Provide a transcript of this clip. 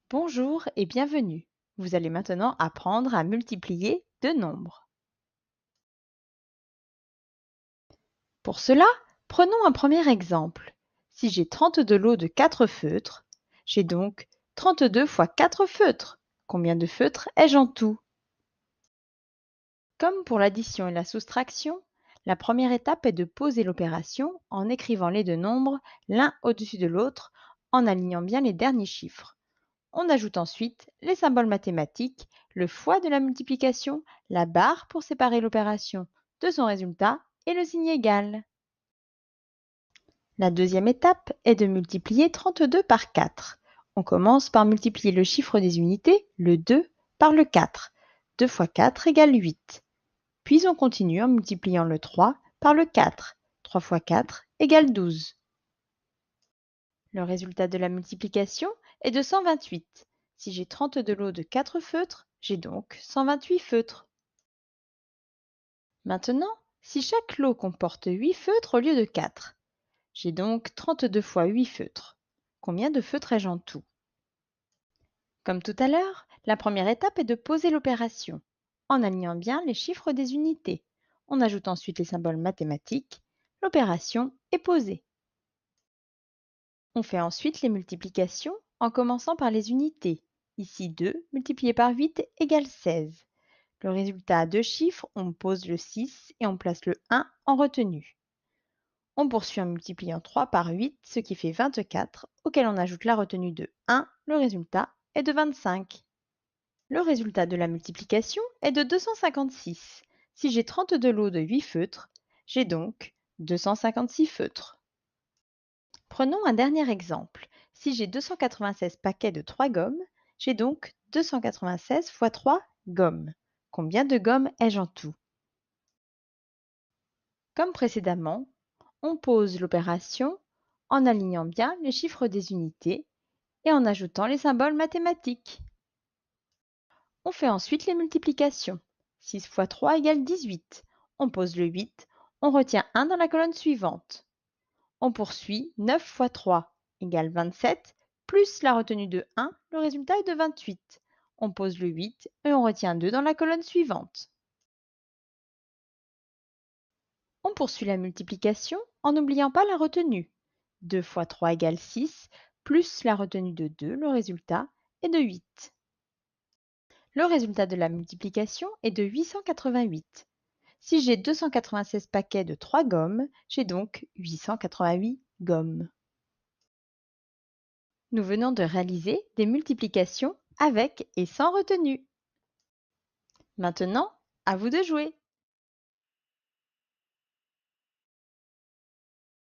Bonjour et bienvenue. Vous allez maintenant apprendre à multiplier deux nombres. Pour cela, prenons un premier exemple. Si j'ai 32 lots de 4 feutres, j'ai donc 32 fois 4 feutres. Combien de feutres ai-je en tout? Comme pour l'addition et la soustraction, la première étape est de poser l'opération en écrivant les deux nombres l'un au-dessus de l'autre en alignant bien les derniers chiffres. On ajoute ensuite les symboles mathématiques, le fois de la multiplication, la barre pour séparer l'opération de son résultat et le signe égal. La deuxième étape est de multiplier 32 par 4. On commence par multiplier le chiffre des unités, le 2, par le 4. 2 fois 4 égale 8. Puis on continue en multipliant le 3 par le 4. 3 fois 4 égale 12. Le résultat de la multiplication est de 128. Si j'ai 32 lots de 4 feutres, j'ai donc 128 feutres. Maintenant, si chaque lot comporte 8 feutres au lieu de 4, j'ai donc 32 fois 8 feutres. Combien de feutres ai-je en tout? Comme tout à l'heure, la première étape est de poser l'opération, en alignant bien les chiffres des unités. On ajoute ensuite les symboles mathématiques. L'opération est posée. On fait ensuite les multiplications en commençant par les unités. Ici 2 multiplié par 8 égale 16. Le résultat a deux chiffres, on pose le 6 et on place le 1 en retenue. On poursuit en multipliant 3 par 8, ce qui fait 24, auquel on ajoute la retenue de 1, le résultat est de 25. Le résultat de la multiplication est de 256. Si j'ai 32 lots de 8 feutres, j'ai donc 256 feutres. Prenons un dernier exemple. Si j'ai 296 paquets de 3 gommes, j'ai donc 296 fois 3 gommes. Combien de gommes ai-je en tout? Comme précédemment, on pose l'opération en alignant bien les chiffres des unités et en ajoutant les symboles mathématiques. On fait ensuite les multiplications. 6 fois 3 égale 18. On pose le 8, on retient 1 dans la colonne suivante. On poursuit 9 fois 3 égale 27, plus la retenue de 1, le résultat est de 28. On pose le 8 et on retient 2 dans la colonne suivante. On poursuit la multiplication en n'oubliant pas la retenue. 2 fois 3 égale 6, plus la retenue de 2, le résultat est de 8. Le résultat de la multiplication est de 888. Si j'ai 296 paquets de 3 gommes, j'ai donc 888 gommes. Nous venons de réaliser des multiplications avec et sans retenue. Maintenant, à vous de jouer.